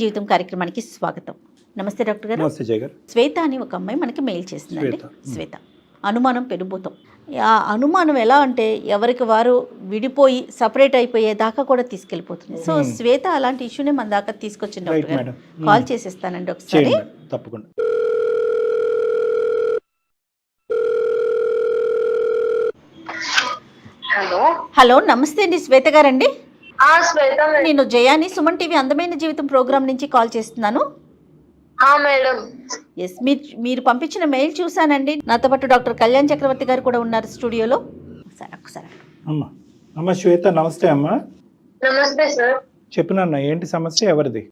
జీవితం కార్యక్రమానికి స్వాగతం. నమస్తే డాక్టర్ గారు. నమస్తే జయ గారు. శ్వేత అని ఒక అమ్మాయి మనకి మెయిల్ చేసిందండి. శ్వేత అనుమానం పెనుభూతం. ఆ అనుమానం ఎలా అంటే ఎవరికి వారు విడిపోయి సపరేట్ అయిపోయేదాకా కూడా తీసుకెళ్ళిపోతుంది. సో శ్వేత అలాంటి ఇష్యూనే మన దాకా తీసుకొచ్చింది డాక్టర్ గారు. కాల్ చేసేస్తానండి ఒకసారి. తప్పకుండా. హలో నమస్తే అండి శ్వేత గారండి. శ్వేత నేను జయాని సుమన్ టీవీ అందమైన జీవితం ప్రోగ్రామ్ నుంచి కాల్ చేస్తున్నాను. మేడం. ఎస్, మీరు పంపించిన మెయిల్ చూసానండి. నాతో పాటు డాక్టర్ కళ్యాణ్ చక్రవర్తి గారు కూడా ఉన్నారు స్టూడియోలో. ఒకసారి అమ్మ శ్వేత నమస్తే అమ్మా. నమస్తే సార్. చెప్పినన్నా ఏంటి సమస్య, ఎవరిది?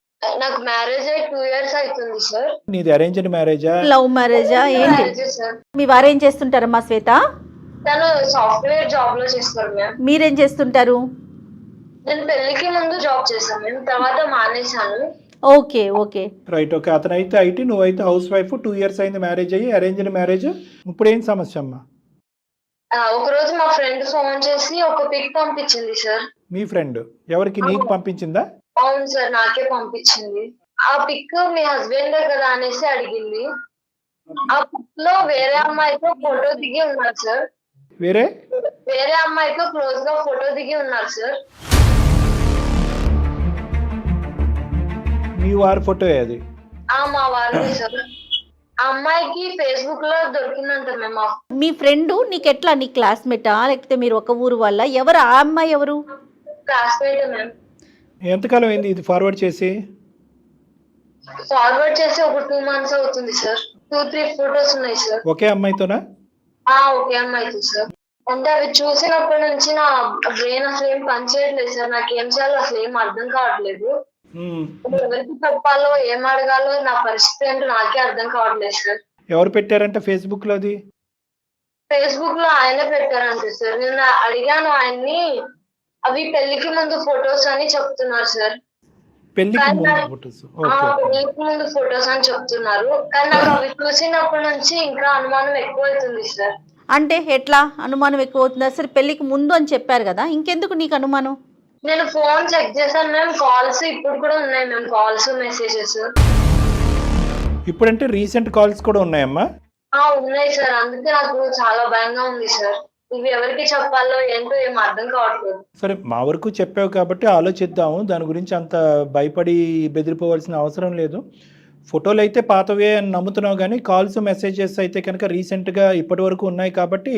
నాకు మ్యారేజ్ అయ్యి 2 years అవుతుంది సార్. నీది అరేంజ్డ్ మ్యారేజా లవ్ మ్యారేజా ఏంటి? మీ వారు ఏం చేస్తుంటారమ్మా శ్వేత? తను సాఫ్ట్వేర్ జాబ్ లో చేస్తారు మ్యామ్. మీరేం చేస్తుంటారు? నేను పెళ్లికి ముందు జాబ్ చేశాను మ్యామ్, తర్వాత మానేశాను. Okay okay right. ఓకే, అతనైతే ఐటీ, నువ్వైతే హౌస్ వైఫ్. 2 years అయింది మ్యారేజ్ అయ్యి, అరేంజ్డ్ మ్యారేజ్. ఇప్పుడు ఏం సమస్య అమ్మా? ఒక రోజు మా ఫ్రెండ్ ఫోన్ చేసి ఒక పిక్ పంపించింది సార్. మీ ఫ్రెండ్ ఎవరికి? నీకు పంపించిందా? అవును సార్, నాకే పంపించింది. ఆ పిక్ మీ హస్బెండ్ కదా అనేసి అడిగింది. ఆ పిక్ లో వేరే అమ్మాయితో ఫోటో దిగి ఉన్నారు సార్. వేరే అమ్మాయితో క్లోజ్ గా ఫోటో దిగి ఉన్నారు సార్. మీ వారి ఫోటో అది? మా వారిని సార్. ఆ అమ్మాయికి ఫేస్బుక్ లో దొరికిందంట మేము. మీ ఫ్రెండ్ నీకు ఎట్లా? నీ క్లాస్మేటా లేకపోతే మీరు ఒక ఊరు వల్ల? ఎవరు ఆ అమ్మాయి? ఎవరు? Classmate ma'am. ఎంతకాలం అయింది ఇది ఫార్వర్డ్ చేసి? ఒక 2 months అవుతుంది సార్. 2-3 ఫోటోస్ ఉన్నాయి సార్. ఒకే అమ్మాయితోనా? ఒకే అమ్మాయితో సార్. అంటే అవి చూసినప్పటి నుంచి నా బ్రెయిన్ అసలు ఏం పనిచేయట్లేదు సార్. నాకు ఏం చేయాలో అసలు ఏం అర్థం కావట్లేదు. ఎవరికి చెప్పాలో ఏం అడగాలో నా పరిస్థితి ఏంటో నాకే అర్థం కావట్లేదు సార్. ఎవరు పెట్టారంటే ఫేస్బుక్ లో? అది ఫేస్బుక్ లో ఆయనే పెట్టారంటే సార్. నేను అడిగాను ఆయన్ని, అవి పెళ్లికి ముందు ఫొటోస్ అని చెప్తున్నారు సార్. పెళ్లికి ముందు ఫొటోస్ అని చెప్తున్నారు. కానీ నాకు అవి చూసినప్పటి నుంచి ఇంకా అనుమానం ఎక్కువ అవుతుంది సార్. అంటే ఎట్లా అనుమానం ఎక్కువ అవుతుందా? సరే పెళ్లికి ముందు అని చెప్పారు కదా, ఇంకెందుకు నీకు అనుమానం? నేను ఫోన్ చెక్ చేశాను మ్యామ్. కాల్స్ ఇప్పుడు కూడా ఉన్నాయి మ్యామ్, కాల్స్ మెసేజెస్. ఇప్పుడంటే రీసెంట్ కాల్స్ కూడా ఉన్నాయమ్మా? ఉన్నాయి సార్. అందుకే నాకు చాలా భయంగా ఉంది సార్. ఇవి ఎవరికి చెప్పాలో ఏంటో ఏం అర్థం కావట్లేదు. సరే, మా వరకు చెప్పావు కాబట్టి ఆలోచిద్దాము. దాని గురించి అంత భయపడి బెదిరిపోవాల్సిన అవసరం లేదు. ఫోటోలు అయితే పాతవే అని నమ్ముతున్నావు, కానీ కాల్స్ మెసేజెస్ అయితే కనుక రీసెంట్గా ఇప్పటి వరకు ఉన్నాయి కాబట్టి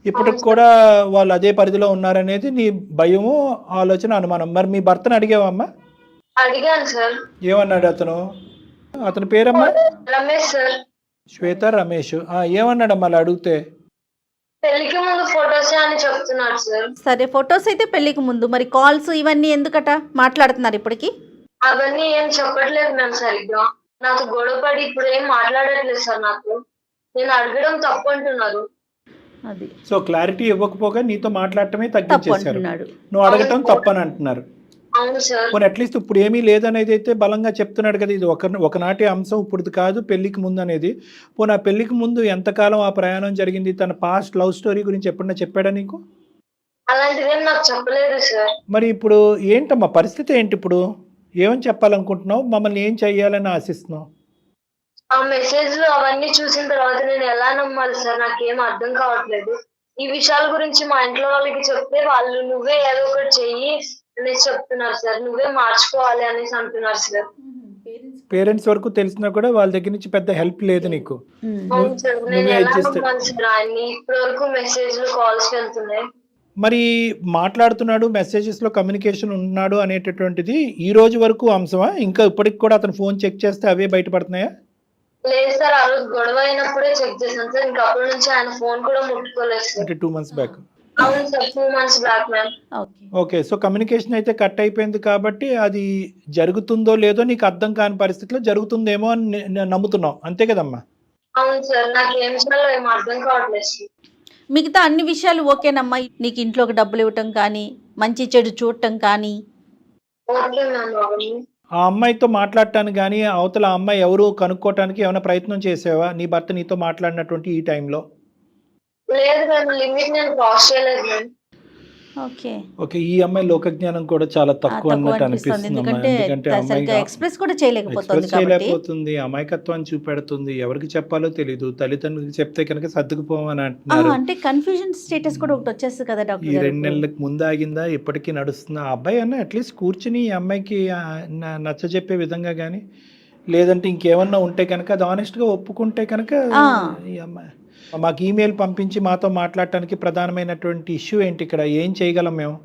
ఇప్పటికి కూడా వాళ్ళు అదే పరిధిలో ఉన్నారనేది నీ భయము, ఆలోచన, అనుమానం. మరి మీ భర్తను అడిగావమ్మా? అడిగాను సార్. ఏమన్నాడు అతను? అతని పేరమ్మా? రమేష్ సార్. శ్వేత రమేష్. ఏమన్నాడమ్మా అలా అడిగితే? పెళ్లికి ముందు ఫొటోస్ అని చెప్తున్నాడు సార్. సరే ఫొటోస్ అయితే పెళ్లికి ముందు, మరి కాల్స్ ఇవన్నీ ఎందుకట మాట్లాడుతున్నారు ఇప్పటికి? అవన్నీ ఏం చెప్పట్లేదు మ్యామ్ సరిగ్గా. నాకు గొడవపడి ఇప్పుడు ఏం మాట్లాడట్లేదు సార్. నాకు నేను అడగడం తప్పు అంటున్నారు. అది సో క్లారిటీ ఇవ్వకపోగా నీతో మాట్లాడటమే తగ్గించేశారు, నువ్వు అడగటం తప్పని అంటున్నారు. అవును సార్. పోనీ అట్లీస్ట్ ఇప్పుడు ఏమీ లేదనేది అయితే బలంగా చెప్తున్నాడు కదా. ఇది ఒకనాటి అంశం, ఇప్పుడు కాదు, పెళ్లికి ముందు అనేది. పోనీ ఆ పెళ్లికి ముందు ఎంతకాలం ఆ ప్రయాణం జరిగింది? తన పాస్ట్ లవ్ స్టోరీ గురించి ఎప్పుడన్నా చెప్పాడా నీకు? అలాంటిదేం నాకు చెప్పలేదు సార్. మరి ఇప్పుడు ఏంటమ్మా పరిస్థితి ఏంటి? ఇప్పుడు ఏమని చెప్పాలనుకుంటున్నావు? మమ్మల్ని ఏం చెయ్యాలని ఆశిస్తున్నావు? ఆ మెసేజ్లు అవన్నీ చూసిన తర్వాత నేను ఎలా నమ్మాలి సార్? నాకేం అర్థం కావట్లేదు. ఈ విషయాల గురించి మా ఇంట్లో వాళ్ళకి చెప్తే వాళ్ళు నువ్వే ఏదో ఒకటి చెయ్యి అనేసి చెప్తున్నారు సార్. నువ్వే మార్చుకోవాలి అనేసి అంటున్నారు సార్. పేరెంట్స్ వరకు తెలిసినా కూడా వాళ్ళ దగ్గర నుంచి పెద్ద హెల్ప్ లేదు నీకు. అవును సార్. నేను ఎలా నమ్మాలి సార్ ఆయన్ని? ఇప్పటి వరకు మెసేజ్లు, కాల్స్ వెళ్తున్నాయి. మరి మాట్లాడుతున్నాడు, మెసేజెస్ లో కమ్యూనికేషన్ ఉన్నాడు అనేటటువంటిది ఈ రోజు వరకు అంశమా? ఇంకా ఇప్పటికి కూడా అతను ఫోన్ చెక్ చేస్తే అవే బయటపడుతున్నాయా? లేదు సార్, ఆ రోజు గొడవ అయినప్పుడే చెక్ చేశాను సార్. ఇంకా అప్పటి నుంచి ఆయన ఫోన్ కూడా ముట్టుకోలేదు సార్. అంటే 2 months బ్యాక్? అవును sir, 2 months back ma'am. Okay, so communication అయితే కట్ అయిపోయింది కాబట్టి అది జరుగుతుందో లేదో నీకు అర్థం కాని పరిస్థితిలో జరుగుతుందేమో అని నమ్ముతున్నావు, అంతే కదమ్మా? అవును సార్. నాకు ఏం చేయాలో ఏం అర్థం కావట్లేదు సార్. మిగతా అన్ని విషయాలు ఓకేనమ్మా? నీకు ఇంట్లోకి డబ్బులు ఇవ్వటం కానీ, మంచి చెడు చూడటం కానీ? Okay ma'am. అవన్నీ ఆ అమ్మాయితో మాట్లాడటానికి కానీ, అవతల ఆ అమ్మాయి ఎవరు కనుక్కోవటానికి ఏమైనా ప్రయత్నం చేసావా నీ భర్త నీతో మాట్లాడినటువంటి ఈ టైంలో? లేదు మ్యామ్, లిమిట్ నేను క్రాస్ చేయలేదు మ్యామ్. ఓకే. ఓకే, ఈ అమ్మాయి లోకజ్ఞానం కూడా చాలా తక్కువ అన్నట్టు అనిపిస్తుంది అమ్మా. ఎందుకంటే ఎందుకంటే సరిగ్గా అమ్మాయిగా ఎక్స్ప్రెస్ కూడా చేయలేకపోతుంది ఎక్స్ప్రెస్ కాబట్టి. చేయలేకపోతుంది, అమాయకత్వాన్ని చూపెడుతుంది, ఎవరికి చెప్పాలో తెలీదు, తల్లిదండ్రులకు చెప్తే కనుక సర్దుకుపోమని ఆ, అంటున్నారు. అంటే కన్ఫ్యూజన్ స్టేటస్ కూడా ఒకటి వచ్చేస్తుంది కదా ఈ డాక్టర్ గారు 2 నెలలకు ముందు ఆగిందా, ఇప్పటికీ నడుస్తుందా? ఆ అబ్బాయి అన్న అట్లీస్ట్ కూర్చుని ఈ అమ్మాయికి నచ్చజెప్పే విధంగా కానీ, లేదంటే ఇంకేమన్నా ఉంటే కనుక అది ఆనెస్ట్గా ఒప్పుకుంటే కనుక ఈ అమ్మాయి మాకు ఈమెయిల్ పంపించి మాతో మాట్లాడటానికి ప్రధానమైనటువంటి ఇష్యూ ఏంటి, ఇక్కడ ఏం చేయగలం మేము?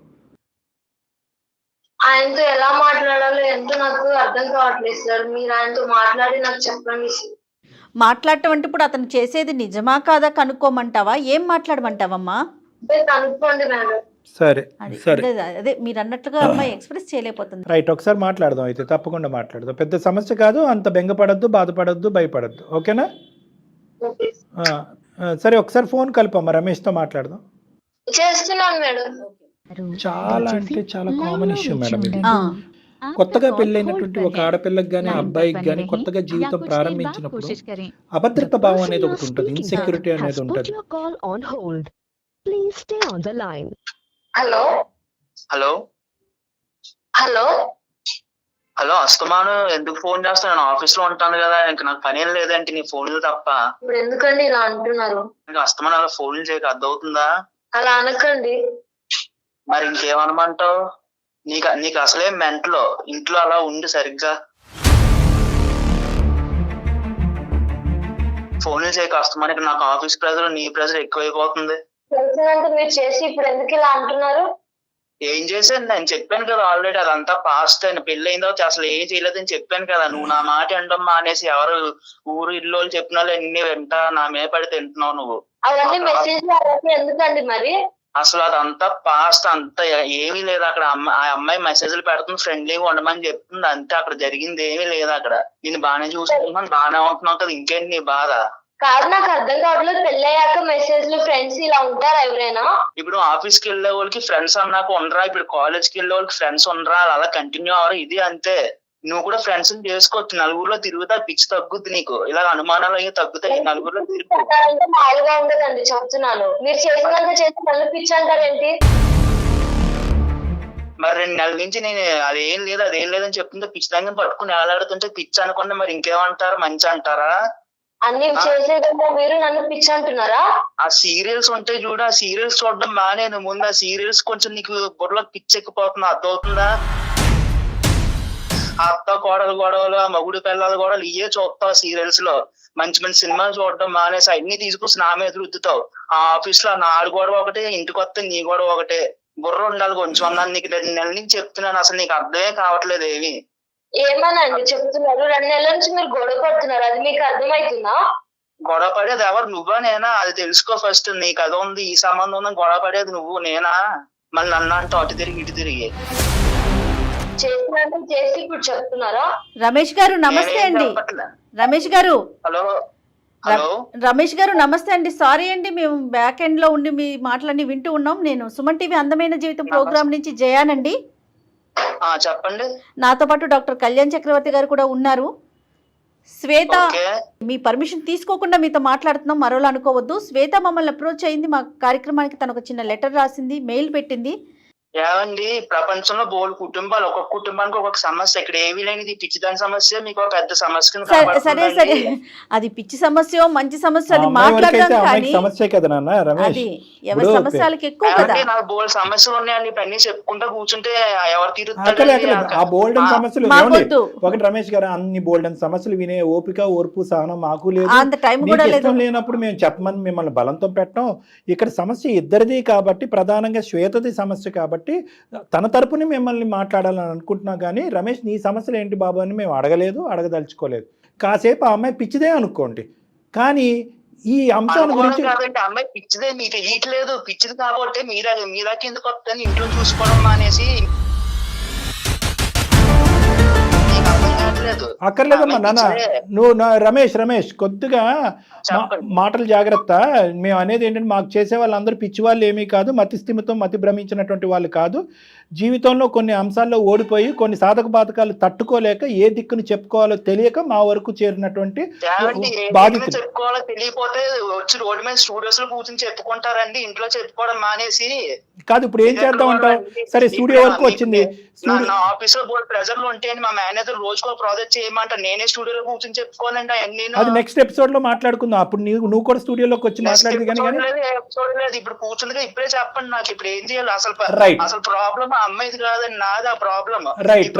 ఆయనతో ఎలా మాట్లాడాలో ఎంతో నాకు అర్థం కావట్లేదు సార్. మీరు ఆయనతో మాట్లాడి నాకు చెప్పండి. మాట్లాడటం అంటే ఇప్పుడు అతను చేసేది నిజమా కాదా కనుక్కోమంటావా, ఏం మాట్లాడమంటావమ్మా? అంటే కనుక్కోండి మేడం. సరే అది సరే అదే మీరు అన్నట్లుగా అమ్మాయి ఎక్స్ప్రెస్ చేయలేకపోతుంది. రైట్, ఒకసారి మాట్లాడదాం అయితే, తప్పకుండా మాట్లాడదాం. పెద్ద సమస్య కాదు, అంత బెంగపడద్దు, బాధపడద్దు, భయపడద్దు. ఓకేనా? ఓకే. సరే, ఒకసారి ఫోన్ కలపమ్మా, రమేష్తో మాట్లాడదాం. చేస్తున్నాను మేడం. చాలా అంటే చాలా కామన్ ఇష్యూ మేడం ఇది. ఆ, కొత్తగా పెళ్ళైనటువంటి ఒక ఆడపిల్లకి కానీ అబ్బాయికి కానీ కొత్తగా జీవితం ప్రారంభించినప్పుడు అభద్రత భావం అనేది ఒకటి ఉంటుంది, ఇన్సెక్యూరిటీ అనేది ఉంటుంది. హలో హలో హలో హలో అస్తమాను ఎందుకు ఫోన్ చేస్తాను? నేను ఆఫీస్ లో ఉంటాను కదా, ఇంక నాకు పని ఏం లేదంటే నీ ఫోన్లు తప్ప. ఇప్పుడు ఎందుకండి ఇలా అంటున్నారు? ఇంకా అస్తమాను అలా ఫోన్లు చేయక అర్థమవుతుందా? అలా అనకండి. మరి ఇంకేమనమంటావు? నీకు అసలే మెంటలో ఇంట్లో అలా ఉండి సరిగ్గా ఫోన్లు చేయక అస్తమానికి నాకు ఆఫీస్ ప్రెజర్ నీ ప్రెజర్ ఎక్కువైపోతుంది. తెలిసినంత మీరు చేసి ఇప్పుడు ఎందుకు ఇలా అంటున్నారు? ఏం చేశాను? నేను చెప్పాను కదా ఆల్రెడీ, అదంతా పాస్ట్ అని. పెళ్లి అయిన తర్వాత అసలు ఏం చేయలేదని చెప్పాను కదా. నువ్వు నా మాట వినడం మానేసి ఎవరు ఊరు ఇల్లు వాళ్ళు చెప్పిన వాళ్ళు అన్ని వెంట నా మీద పడి తింటున్నావు నువ్వు. అవన్నీ మెసేజ్ ఎందుకండి మరి? అసలు అదంతా పాస్ట్, అంతా ఏమీ లేదు అక్కడ. ఆ అమ్మాయి మెసేజ్లు పెడుతుంది, ఫ్రెండ్లీగా ఉండమని చెప్తుంది, అంతే. అక్కడ జరిగింది ఏమీ లేదు అక్కడ. నేను బాగానే చూసుకుంటున్నాను, బాగానే ఉంటున్నావు కదా, ఇంకేంటి నీ బాధ? కాదు, నాకు అర్థం కావట్లేదు. పెళ్ళయ్యాక మెసేజ్లు ఫ్రెండ్స్ ఇలా ఉంటారా ఎవరైనా? ఇప్పుడు ఆఫీస్ కి వెళ్ళే వాళ్ళకి ఫ్రెండ్స్ అన్నాక ఉండరా, ఇప్పుడు కాలేజ్ కి వెళ్ళే వాళ్ళకి ఫ్రెండ్స్ ఉండరా, అలా కంటిన్యూ అవరు. ఇది అంతే. నువ్వు కూడా ఫ్రెండ్స్ చేసుకోవచ్చు, నలుగురిలో తిరుగుతా, పిచ్చి తగ్గుద్ది నీకు, ఇలా అనుమానాలు అవి తగ్గుతాయి నలుగురిలో తిరుగు. మామూలుగా ఉండదండి, చెప్తున్నాను. మీరు చేసినాక చేసి నన్ను పిచ్చి అంటారేంటి? మరి 2 నెలల నుంచి నేను అదేం లేదని చెప్తుంటే పిచ్చి దగ్గర పట్టుకుని ఏలాడుతుంటే పిచ్చి అనుకున్నా, మరి ఇంకేమంటారు? మంచి అంటారా? అన్ని చేసేదమ్మా మీరు నన్ను పిచ్చి అంటున్నారా? ఆ సీరియల్స్ ఉంటాయి చూడు, ఆ సీరియల్స్ చూడడం మానేను. ముందు ఆ సీరియల్స్ కొంచెం నీకు బుర్రలో పిచ్చి ఎక్కిపోతున్నా, అర్థమవుతుందా? అత్త కోడలు గొడవలు, ఆ మగుడు పిల్లల గొడవలు ఇవే చూస్తావు సీరియల్స్ లో. మంచి మంచి సినిమాలు చూడడం మానేసి అన్ని తీసుకొచ్చి నా మీద రుద్దుతావు. ఆ ఆఫీస్ లో నా గొడవ ఒకటే, ఇంటికి వస్తే నీ గొడవ ఒకటే. బుర్ర ఉండాలి కొంచెం అన్నాను నీకు. 2 నెలల నుంచి చెప్తున్నాను, అసలు నీకు అర్థమే కావట్లేదు ఏమి. ఏమనండి చెప్తున్నారు? 2 నెలల నుంచి మీరు గొడవ పడుతున్నారు, అది మీకు అర్థమవుతుందా? గొడవ పడేది ఎవరు, నువ్వా నేనా? అది తెలుసుకో ఫస్ట్. నీకు అది ఉంది, ఈ సంబంధం ఉంది, గొడవ పడేది నువ్వు నేనా? మళ్ళీ నన్ను అంటూ అటు తిరిగి ఇటు తిరిగి చేసినంత చేసి ఇప్పుడు చెప్తున్నారా? రమేష్ గారు నమస్తే అండి. రమేష్ గారు, హలో హలో రమేష్ గారు నమస్తే అండి. సారీ అండి, మేము బ్యాక్ ఎండ్ లో ఉండి మీ మాటలన్నీ వింటూ ఉన్నాం. నేను సుమన్ టీవీ అందమైన జీవితం ప్రోగ్రామ్ నుంచి జయానండి. చెప్పండి. నాతో పాటు డాక్టర్ కళ్యాణ్ చక్రవర్తి గారు కూడా ఉన్నారు. శ్వేత, మీ పర్మిషన్ తీసుకోకుండా మీతో మాట్లాడుతున్నాం, మరోలా అనుకోవద్దు. శ్వేత మమ్మల్ని అప్రోచ్ అయింది, మా కార్యక్రమానికి తను ఒక చిన్న లెటర్ రాసింది, మెయిల్ పెట్టింది. ఏమండి, ప్రపంచంలో బోల్డ్ కుటుంబాలు, ఒక్కొక్క కుటుంబానికి ఒక్కొక్క సమస్య. ఇక్కడ ఏమీ లేనిది పిచ్చిదాని సమస్య మీకు ఒక పెద్ద సమస్య. సరే సరే, అది పిచ్చి సమస్య మంచి సమస్య అది మాట్లాడదాం, కానీ సమస్య కదా నాన్న రమేష్, అది ఎవరి సమస్యలకి ఎక్కువ కదా. నాకు బోల్డ్ సమస్యలు ఉన్నాయండి, ఇప్పుడు అన్ని చెప్పుకుంటా కూర్చుంటే ఎవరు తీరుతారు? ఆ బోల్డెన్ సమస్యలు మాకొద్దు. ఒకటి రమేష్ గారు, అన్ని బోల్డెన్ సమస్యలు వినే ఓపిక ఓర్పు సహనం మాకు లేదు. అంత టైం కూడా లేదు. లేనప్పుడు మేము చెప్పమని మిమ్మల్ని బలంతో పెట్టడం. ఇక్కడ సమస్య ఇద్దరిది కాబట్టి, ప్రధానంగా శ్వేతది సమస్య కాబట్టి తన తరపుని మిమ్మల్ని మాట్లాడాలని అనుకుంటున్నా, కానీ రమేష్ నీ సమస్యలు ఏంటి బాబు అని మేము అడగలేదు, అడగదలుచుకోలేదు. కాసేపు ఆ అమ్మాయి పిచ్చిదే అనుకోండి, కానీ ఈ అంశాల గురించి అమ్మాయి పిచ్చిదే మీకు తెలియట్లేదు. పిచ్చిది కాబట్టి మీదాకి ఎందుకు వస్తాను, ఇంట్లో చూసుకోవడం మానేసి అక్కర్లేదమ్మా నాన్న. నువ్వు రమేష్ కొద్దిగా మాటలు జాగ్రత్త. మేము అనేది ఏంటంటే మాకు చేసే వాళ్ళందరూ పిచ్చి వాళ్ళు ఏమీ కాదు, మతి స్థిమితం మతి భ్రమించినటువంటి వాళ్ళు కాదు. జీవితంలో కొన్ని అంశాల్లో ఓడిపోయి కొన్ని సాధక బాధకాలు తట్టుకోలేక ఏ దిక్కును చెప్పుకోవాలో తెలియక మా వరకు చేరినటువంటి బాధితులు. చెప్పుకోవాలో తెలియపోతే వచ్చి రోడ్డు మీద స్టూడియోస్ లో కూర్చొని చెప్పుకుంటారండి, ఇంట్లో చెప్పుకోవడం మానేసి. కాదు ఇప్పుడు ఏం చేద్దాం అంటావు? సరే స్టూడియో వరకు వచ్చింది, నా ఆఫీస్ లో ప్రెజర్ లో ఉంటే మా మేనేజర్ రోజుకో ప్రాజెక్ట్ చేయమంటారు, నేనే స్టూడియోలో కూర్చొని చెప్పుకోనండి అవన్నీ. అది నెక్స్ట్ ఎపిసోడ్ లో మాట్లాడుకుందాం. అప్పుడు నువ్వు కూడా స్టూడియోలోకి వచ్చి మాట్లాడదు కానీ చూడలేదు. ఇప్పుడు కూర్చుందిగా ఇప్పుడే చెప్పండి నాకు ఇప్పుడు ఏం చేయాలి అసలు. అసలు ప్రాబ్లం ఆ అమ్మాయిది కాదండి, నాది ఆ ప్రాబ్లం. రైట్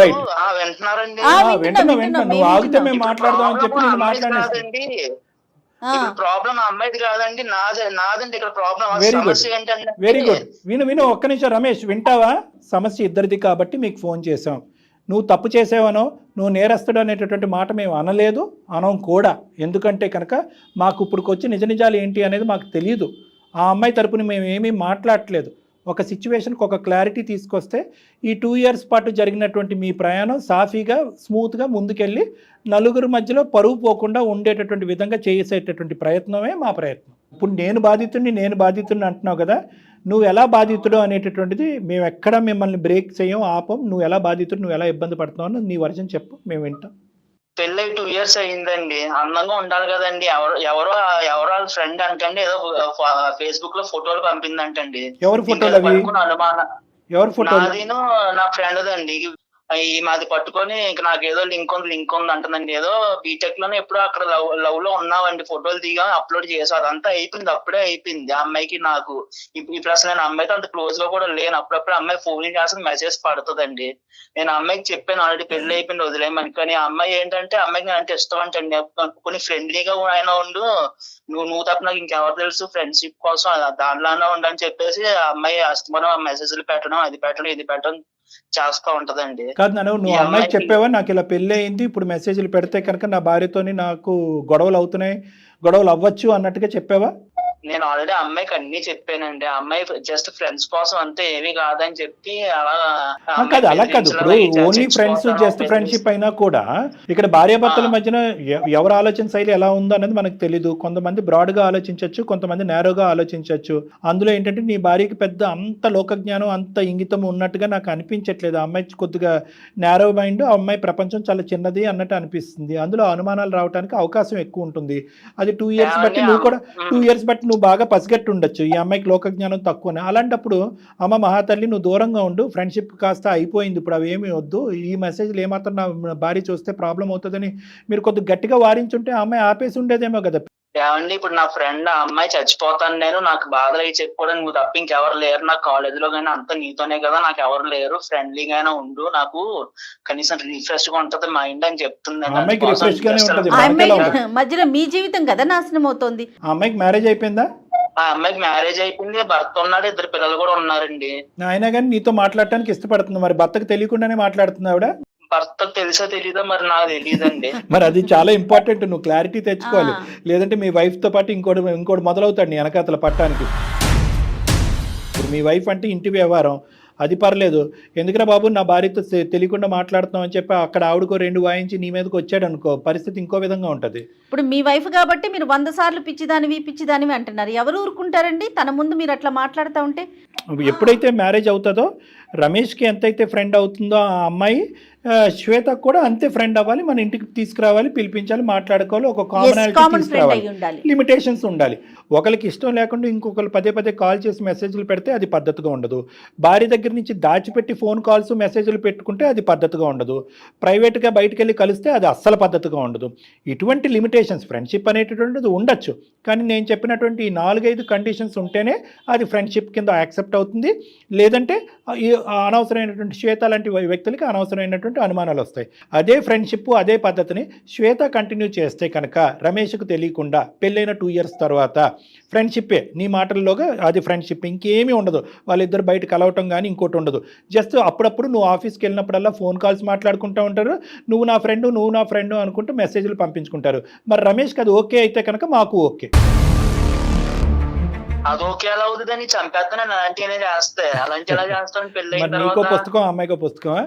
వింటున్నారండి, వింటున్నా. నువ్వు ఆగితే మేము మాట్లాడదాం అని చెప్పి నేను మాట్లాడండి. ప్రాబ్లం ఆ అమ్మాయిది కాదండి, నాదండి ఇక్కడ ప్రాబ్లం. సమస్య ఏంటంటే వెరీ గుడ్. విను ఒక్క నిమిషం రమేష్, వింటావా? సమస్య ఇద్దరిది కాబట్టి మీకు ఫోన్ చేసాం. నువ్వు తప్పు చేసావనో నువ్వు నేరస్తుడు అనేటటువంటి మాట మేము అనలేదు, అనం కూడా. ఎందుకంటే కనుక మాకు ఇప్పుడుకొచ్చి నిజ నిజాలు ఏంటి అనేది మాకు తెలియదు. ఆ అమ్మాయి తరపున మేము ఏమీ మాట్లాడట్లేదు. ఒక సిచ్యువేషన్కి ఒక క్లారిటీ తీసుకొస్తే ఈ 2 years పాటు జరిగినటువంటి మీ ప్రయాణం సాఫీగా స్మూత్గా ముందుకెళ్ళి నలుగురు మధ్యలో పరువు పోకుండా ఉండేటటువంటి విధంగా చేసేటటువంటి ప్రయత్నమే మా ప్రయత్నం. ఇప్పుడు నేను బాధితుడిని అంటున్నావు కదా, నువ్వు ఎలా బాధితుడు అనేటటువంటిది మేము ఎక్కడ మిమ్మల్ని బ్రేక్ చేయం, ఆపం. నువ్వు ఎలా బాధితుడు, నువ్వు ఎలా ఇబ్బంది పడుతున్నావు నీ వర్షన్ చెప్పు, మేము వింటాం. పెళ్ళి 2 years అయిందండి, అందంగా ఉండాలి కదండి. ఎవరో ఫ్రెండ్ అంటండి ఏదో ఫేస్బుక్ లో ఫోటోలు పంపిందంటండి. ఎవరు ఫోటోలు అవి? అనుమానం. ఎవరు ఫోటో? నాదిను నా ఫ్రెండ్ దండి. ఈ మాది పట్టుకొని ఇంక నాకు ఏదో లింక్ ఉంది అంటుందండి. ఏదో బీటెక్ లోనే ఎప్పుడో అక్కడ లవ్ లో ఉన్నావండి, ఫోటోలు దిగా అప్లోడ్ చేసాం. అదంతా అయిపోయింది, అప్పుడే అయిపోయింది. ఆ అమ్మాయికి నాకు ఇప్పుడు అసలు నేను అమ్మాయితో అంత క్లోజ్ గా కూడా లేను. అప్పుడప్పుడు అమ్మాయి ఫోన్ చేసి మెసేజ్ పడుతుందండి. నేను అమ్మాయికి చెప్పాను ఆల్రెడీ పెళ్లి అయిపోయింది వదిలేయమని. కానీ ఆ అమ్మాయి ఏంటంటే అమ్మాయికి అంటే ఇష్టం అంటండి. కొన్ని ఫ్రెండ్లీగా ఆయన ఉండు, నువ్వు తప్ప నాకు ఇంకెవరు తెలుసు, ఫ్రెండ్షిప్ కోసం దానిలోనే ఉండని చెప్పేసి ఆ అమ్మాయి అస్తమానం మెసేజ్లు పెట్టడం, అది పెట్టడం ఇది పెట్టడం చేస్తా ఉంటదండి. కాదు నువ్వు అమ్మాయికి చెప్పావా నాకు ఇలా పెళ్లి అయింది, ఇప్పుడు మెసేజ్లు పెడితే కనుక నా భార్యతోని నాకు గొడవలు అవుతున్నాయి, గొడవలు అవ్వచ్చు అన్నట్టుగా చెప్పావా? నేను ఆల్రెడీ అమ్మాయికి అన్ని చెప్పానండి. అమ్మాయి జస్ట్ ఫ్రెండ్స్ కోసం అంతే, ఏమీ కాదని చెప్పి అలా కాదు. ఇప్పుడు ఓన్లీ ఫ్రెండ్స్ జస్ట్ ఫ్రెండ్షిప్ అయినా కూడా ఇక్కడ భార్యాభర్తల మధ్యన ఎవరి ఆలోచన శైలి ఎలా ఉందో అనేది మనకు తెలీదు. కొంతమంది బ్రాడ్ గా ఆలోచించవచ్చు, కొంతమంది నేరోగా ఆలోచించవచ్చు. అందులో ఏంటంటే నీ భార్యకి పెద్ద అంత లోకజ్ఞానం అంత ఇంగితం ఉన్నట్టుగా నాకు అనిపించట్లేదు. ఆ అమ్మాయి కొద్దిగా నేరో మైండ్, ఆ అమ్మాయి ప్రపంచం చాలా చిన్నది అన్నట్టు అనిపిస్తుంది. అందులో అనుమానాలు రావడానికి అవకాశం ఎక్కువ ఉంటుంది. అది 2 years బట్టి నువ్వు కూడా 2 years బట్టి నువ్వు బాగా పసిగట్టి ఉండొచ్చు ఈ అమ్మాయికి లోకజ్ఞానం తక్కువనే. అలాంటప్పుడు అమ్మ మహాతల్లి నువ్వు దూరంగా ఉండు, ఫ్రెండ్షిప్ కాస్త అయిపోయింది, ఇప్పుడు అవి ఏమీ వద్దు, ఈ మెసేజ్లు ఏమాత్రం నా భార్య చూస్తే ప్రాబ్లం అవుతుందని మీరు కొద్దిగా గట్టిగా వారించుంటే ఆ అమ్మాయి ఆపేసి ఉండేదేమో కదా. ఏమండి ఇప్పుడు నా ఫ్రెండ్ ఆ అమ్మాయి చచ్చిపోతాను నేను, నాకు బాధలు అవి చెప్పుకోవడానికి నువ్వు తప్ప ఇంకెవరు లేరు, నాకు కాలేజీలో కానీ అంతా నీతోనే కదా, నాకు ఎవరు లేరు, ఫ్రెండ్లీగానే ఉండు, నాకు కనీసం రిఫ్రెష్ గా ఉంటది మైండ్ అని చెప్తుంది. మధ్యలో మీ జీవితం కదా నాశనం అవుతుంది. ఆ అమ్మాయికి మ్యారేజ్ అయిపోయిందా? ఆ అమ్మాయికి మ్యారేజ్ అయిపోయింది, భర్త ఉన్నాడు, 2 పిల్లలు కూడా ఉన్నారండి. అయినా కానీ నీతో మాట్లాడటానికి ఇష్టపడుతుంది, మరి భర్తకు తెలియకుండానే మాట్లాడుతుంది ఆవిడ? భర్తకు తెలుసా తెలీదా మరి నాకు తెలియదండి. మరి అది చాలా ఇంపార్టెంట్, నువ్వు క్లారిటీ తెచ్చుకోవాలి. లేదంటే మీ వైఫ్ తో పాటు ఇంకోటి మొదలవుతాడు నీ వెనకాతల పట్టానికి. ఇప్పుడు మీ వైఫ్ అంటే ఇంటి వ్యవహారం, అది పర్లేదు. ఎందుకురా బాబు నా భార్యతో తెలియకుండా మాట్లాడుతున్నాం అని చెప్పి అక్కడ ఆవిడకో 2 వాయించి నీ మీదకి వచ్చాడు అనుకో, పరిస్థితి ఇంకో విధంగా ఉంటుంది. ఇప్పుడు మీ వైఫ్ కాబట్టి మీరు 100 సార్లు పిచ్చిదానివి అంటున్నారు. ఎవరు ఊరుకుంటారండి తన ముందు మీరు అట్లా మాట్లాడుతూ ఉంటే? ఎప్పుడైతే మ్యారేజ్ అవుతుందో రమేష్కి ఎంతైతే ఫ్రెండ్ అవుతుందో ఆ అమ్మాయి శ్వేతకు కూడా అంతే ఫ్రెండ్ అవ్వాలి, మన ఇంటికి తీసుకురావాలి, పిలిపించాలి, మాట్లాడుకోవాలి, ఒక కామనాలిటీ తీసుకురావాలి, లిమిటేషన్స్ ఉండాలి. ఒకరికి ఇష్టం లేకుండా ఇంకొకరు పదే కాల్ చేసి మెసేజ్లు పెడితే అది పద్ధతిగా ఉండదు. భార్య దగ్గర నుంచి దాచిపెట్టి ఫోన్ కాల్స్ మెసేజ్లు పెట్టుకుంటే అది పద్ధతిగా ఉండదు. ప్రైవేట్గా బయటకు వెళ్ళి కలిస్తే అది అస్సలు పద్ధతిగా ఉండదు. ఇటువంటి లిమిటేషన్స్ ఫ్రెండ్షిప్ అనేటటువంటిది ఉండొచ్చు, కానీ నేను చెప్పినటువంటి ఈ 4-5 కండిషన్స్ ఉంటేనే అది ఫ్రెండ్షిప్ కింద యాక్సెప్ట్ అవుతుంది. లేదంటే అనవసరమైనటువంటి శ్వేత లాంటి వ్యక్తులకి అనవసరమైనటువంటి అనుమానాలు వస్తాయి. అదే ఫ్రెండ్షిప్ అదే పద్ధతిని శ్వేత కంటిన్యూ చేస్తే కనుక రమేష్కు తెలియకుండా పెళ్ళైన 2 years తర్వాత ఫ్రెండ్షిప్పే, నీ మాటల్లోగా అది ఫ్రెండ్షిప్, ఇంకేమీ ఉండదు. వాళ్ళిద్దరు బయట కలవటం కానీ ఇంకోటి ఉండదు. జస్ట్ అప్పుడప్పుడు నువ్వు ఆఫీస్కి వెళ్ళినప్పుడల్లా ఫోన్ కాల్స్ మాట్లాడుకుంటూ ఉంటారు, నువ్వు నా ఫ్రెండ్ అనుకుంటూ మెసేజ్లు పంపించుకుంటారు. మరి రమేష్కి అది ఓకే అయితే కనుక మాకు ఓకే. అదొకే ఎలా అవుతుందని చంపేస్తాను అలాంటివి చేస్తే అలాంటి ఎలా చేస్తాను పెళ్లి అయిన మరి నీకో తర్వాత పుస్తకం అమ్మాయికో పుస్తకమా?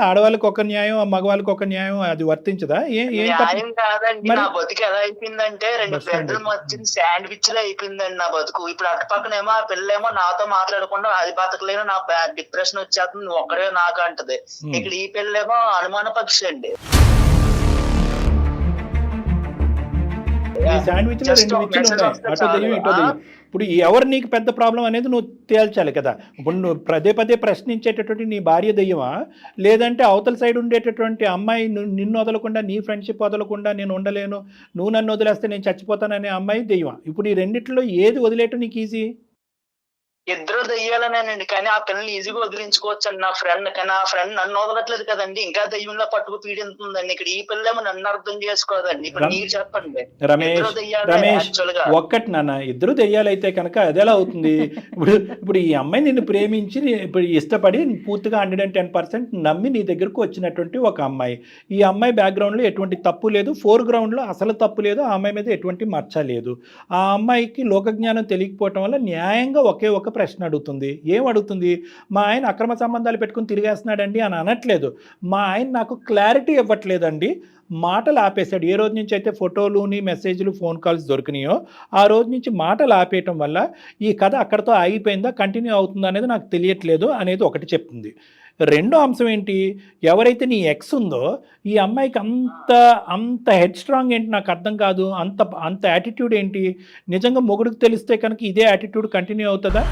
ఆడవాళ్ళకి ఒక న్యాయం మగవాళ్ళకి ఒక న్యాయం అది వర్తించదా? ఏం తప్పు? న్యాయం కాదండి. మరి- నా బతుకు ఎలా అయిపోయిందంటే 2 బస్ స్టాండ్ పెద్దల మధ్య శాండ్విచ్ లో అయిపోయిందండి నా బతుకు. ఇప్పుడు అటు పక్కనేమో ఆ పిల్లేమో నాతో మాట్లాడకుండా అది బతకలేను, నా డిప్రెషన్ వచ్చేస్తుంది, నువ్వు ఒక్కడే నాకు అంటది. ఇక్కడ ఈ పిల్లేమో అనుమాన పక్షి అండి. ఈ శాండ్విచ్ లో 2 విచ్చులు ఉన్నాయి, అటో దెయ్యం ఇటో దెయ్యం. ఇప్పుడు ఎవరు నీకు పెద్ద ప్రాబ్లం అనేది నువ్వు తేల్చాలి కదా. ఇప్పుడు నువ్వు పదే ప్రశ్నించేటటువంటి నీ భార్య దెయ్యమా, లేదంటే అవతల సైడ్ ఉండేటటువంటి అమ్మాయి నిన్ను వదలకుండా, నీ ఫ్రెండ్షిప్ వదలకుండా నేను ఉండలేను, నువ్వు నన్ను వదిలేస్తే నేను చచ్చిపోతాననే అమ్మాయి దెయ్యమా? ఇప్పుడు ఈ రెండిట్లో ఏది వదిలేయటం నీకు ఈజీ? ఇద్దరు దెయ్యాలనేనండి, కానీ ఆ పిల్లల్ని ఈజీగా వదిలించుకోవచ్చు అండి నా ఫ్రెండ్. కానీ ఆ ఫ్రెండ్ నన్ను వదలట్లేదు కదండి, ఇంకా దెయ్యంలో పట్టుకు పీడింతుందండి. ఇక్కడ ఈ పిల్లేమో నన్ను అర్థం చేసుకోదండి. ఇప్పుడు మీరు చెప్పండి. రమేష్ ఒక్కటి నాన్న, ఇద్దరు దెయ్యాలైతే కనుక అది ఎలా అవుతుంది? ఇప్పుడు ఈ అమ్మాయి నిన్ను ప్రేమించి ఇప్పుడు ఇష్టపడి పూర్తిగా 110% నమ్మి నీ దగ్గరకు వచ్చినటువంటి ఒక అమ్మాయి. ఈ అమ్మాయి బ్యాక్గ్రౌండ్లో ఎటువంటి తప్పు లేదు, ఫోర్గ్రౌండ్లో అసలు తప్పు లేదు, ఆ అమ్మాయి మీద ఎటువంటి మచ్చ లేదు. ఆ అమ్మాయికి లోకజ్ఞానం తెలియకపోవటం వల్ల న్యాయంగా ఒకే ఒక ప్రశ్న అడుగుతుంది. ఏం అడుగుతుంది? మా ఆయన అక్రమ సంబంధాలు పెట్టుకుని తిరిగేస్తున్నాడండి అని అనట్లేదు. మా ఆయన నాకు క్లారిటీ ఇవ్వట్లేదండి, మాటలు ఆపేశాడు. ఏ రోజు నుంచి అయితే ఫోటోలుని మెసేజ్లు ఫోన్ కాల్స్ దొరికినాయో ఆ రోజు నుంచి మాటలు ఆపేయటం వల్ల ఈ కథ అక్కడితో ఆగిపోయిందా కంటిన్యూ అవుతుందా అనేది నాకు తెలియట్లేదు అనేది ఒకటి చెప్తుంది. రెండో అంశం ఏంటి? ఎవరైతే నీ ఎక్స్ ఉందో ఈ అమ్మాయికి అంత హెడ్ స్ట్రాంగ్ ఏంటి నాకు అర్థం కాదు. అంత యాటిట్యూడ్ ఏంటి? నిజంగా మొగుడికి తెలిస్తే కనుక ఇదే యాటిట్యూడ్ కంటిన్యూ అవుతుందా?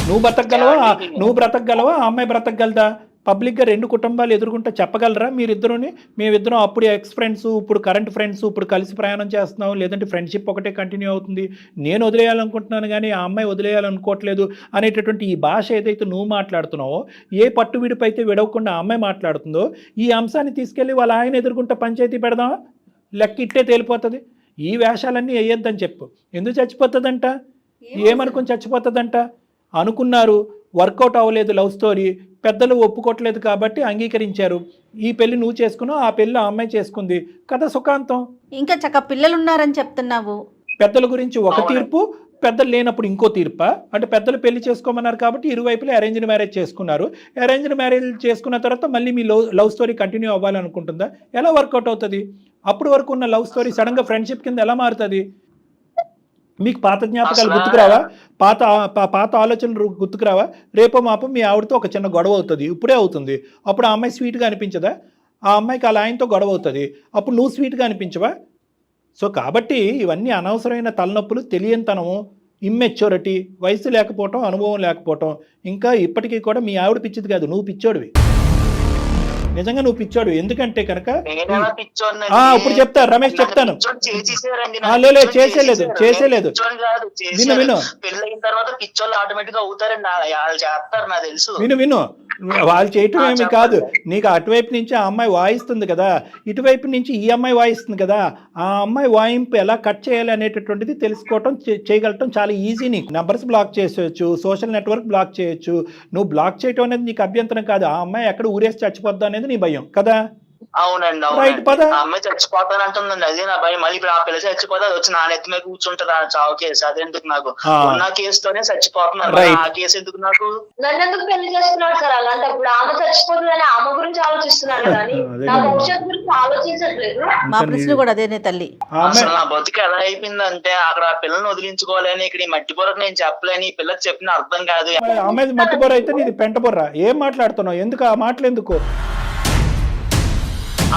నువ్వు బ్రతకగలవా? ఆ అమ్మాయి బ్రతకగలదా? పబ్లిక్గా 2 కుటుంబాలు ఎదుర్కొంటే చెప్పగలరా మీరిద్దరుని? మేమిద్దరం అప్పుడు ఎక్స్ ఫ్రెండ్స్, ఇప్పుడు కరెంట్ ఫ్రెండ్స్, ఇప్పుడు కలిసి ప్రయాణం చేస్తున్నాం, లేదంటే ఫ్రెండ్షిప్ ఒకటే కంటిన్యూ అవుతుంది, నేను వదిలేయాలనుకుంటున్నాను కానీ ఆ అమ్మాయి వదిలేయాలనుకోవట్లేదు అనేటటువంటి ఈ భాష ఏదైతే నువ్వు మాట్లాడుతున్నావో, ఏ పట్టు విడిపు అయితే విడవకుండా ఆ అమ్మాయి మాట్లాడుతుందో, ఈ అంశాన్ని తీసుకెళ్ళి వాళ్ళ ఆయన ఎదుర్కొంటే పంచాయతీ పెడదామా? లెక్క ఇట్టే తేలిపోతుంది. ఈ వేషాలన్నీ వేయొద్దని చెప్పు. ఎందుకు చచ్చిపోతుందంట? ఏమనుకుని చచ్చిపోతుందంట? అనుకున్నారు, వర్కౌట్ అవ్వలేదు లవ్ స్టోరీ, పెద్దలు ఒప్పుకోవట్లేదు కాబట్టి అంగీకరించారు. ఈ పెళ్లి నువ్వు చేసుకున్నావు, ఆ పెళ్లి ఆ అమ్మాయి చేసుకుంది, కథ సుఖాంతం. ఇంకా చక్క పిల్లలు ఉన్నారని చెప్తున్నావు. పెద్దల గురించి ఒక తీర్పు, పెద్దలు లేనప్పుడు ఇంకో తీర్పా? అంటే పెద్దలు పెళ్లి చేసుకోమన్నారు కాబట్టి ఇరువైపులా అరేంజ్డ్ మ్యారేజ్ చేసుకున్నారు. అరేంజ్డ్ మ్యారేజ్ చేసుకున్న తర్వాత మళ్ళీ మీ లవ్ స్టోరీ కంటిన్యూ అవ్వాలనుకుంటుందా? ఎలా వర్కౌట్ అవుతుంది? అప్పుడు వరకు ఉన్న లవ్ స్టోరీ సడన్గా ఫ్రెండ్షిప్ కింద ఎలా మారుతుంది? మీకు పాత జ్ఞాపకాలు గుర్తుకురావా? పాత ఆలోచనలు గుర్తుకురావా? రేపో మాపో మీ ఆవిడతో ఒక చిన్న గొడవ అవుతుంది, ఇప్పుడే అవుతుంది. అప్పుడు ఆ అమ్మాయి స్వీట్గా అనిపించదా? ఆ అమ్మాయికి అలా ఆయనతో గొడవ అవుతుంది, అప్పుడు నువ్వు స్వీట్గా అనిపించవా? సో కాబట్టి ఇవన్నీ అనవసరమైన తలనొప్పులు, తెలియనితనము, ఇమ్మెచ్యూరిటీ, వయసు లేకపోవటం, అనుభవం లేకపోవటం. ఇంకా ఇప్పటికీ కూడా మీ ఆవిడ పిచ్చిది కాదు, నువ్వు పిచ్చోడివి. నిజంగా నువ్వు పిచ్చోడు. ఎందుకంటే కనుక ఇప్పుడు చెప్తా రమేష్, చెప్తాను. చేసేలేదు విను పెళ్ళైన తర్వాత పిచ్చోళ్ళు ఆటోమేటిక్ గా అవుతారండి, వాళ్ళు చేస్తారు నాకు తెలుసు. విను వాళ్ళు చేయటం ఏమి కాదు. నీకు అటువైపు నుంచి ఆ అమ్మాయి వాయిస్తుంది కదా, ఇటువైపు నుంచి ఈ అమ్మాయి వాయిస్తుంది కదా. ఆ అమ్మాయి వాయింపు ఎలా కట్ చేయాలి అనేటటువంటిది తెలుసుకోవటం, చేయగలటం చాలా ఈజీ. నీకు నెంబర్స్ బ్లాక్ చేసేయచ్చు, సోషల్ నెట్వర్క్ బ్లాక్ చేయొచ్చు. నువ్వు బ్లాక్ చేయటం అనేది నీకు అభ్యంతరం కాదు. ఆ అమ్మాయి ఎక్కడ ఊరేసి చచ్చిపోద్దా అనేది నీ భయం కదా. అవునండి, రైట్ పద. ఆ అమ్మాయి చచ్చిపోతానంటుందండి, అదే నా భయం. మళ్ళీ ఇప్పుడు ఆ పిల్ల చచ్చిపోతే అది వచ్చి నా నెత్తి మీద కూర్చుంటారు, ఆ చావు కేసు. అదెందుకు నాకు? ఉన్న కేసుతోనే చచ్చిపోతున్నారు, ఆ కేసు ఎందుకు నాకు? నన్ను ఎందుకు పెళ్లి చేస్తున్నాడు సార్? అలాంటప్పుడు ఆమె చచ్చిపోతుందని ఆమె గురించి ఆలోచిస్తున్నాడు కానీ నా భవిష్యత్తు గురించి ఆలోచించట్లేదు. మా ప్రశ్న కూడా అదేనే తల్లి. అసలు నా బతుకు ఎలా అయిపోయిందంటే అక్కడ ఆ పిల్లని వదిలించుకోవాలని, ఇక్కడ ఈ మట్టి బొర్రకు నేను చెప్పలేని, ఈ పిల్లకి చెప్పిన అర్థం కాదు. అమ్మాయి మట్టి బొర్ర అయితే నీది పెంట బొర్ర. ఏం మాట్లాడుతున్నావు? ఎందుకు ఆ మాటలు ఎందుకు?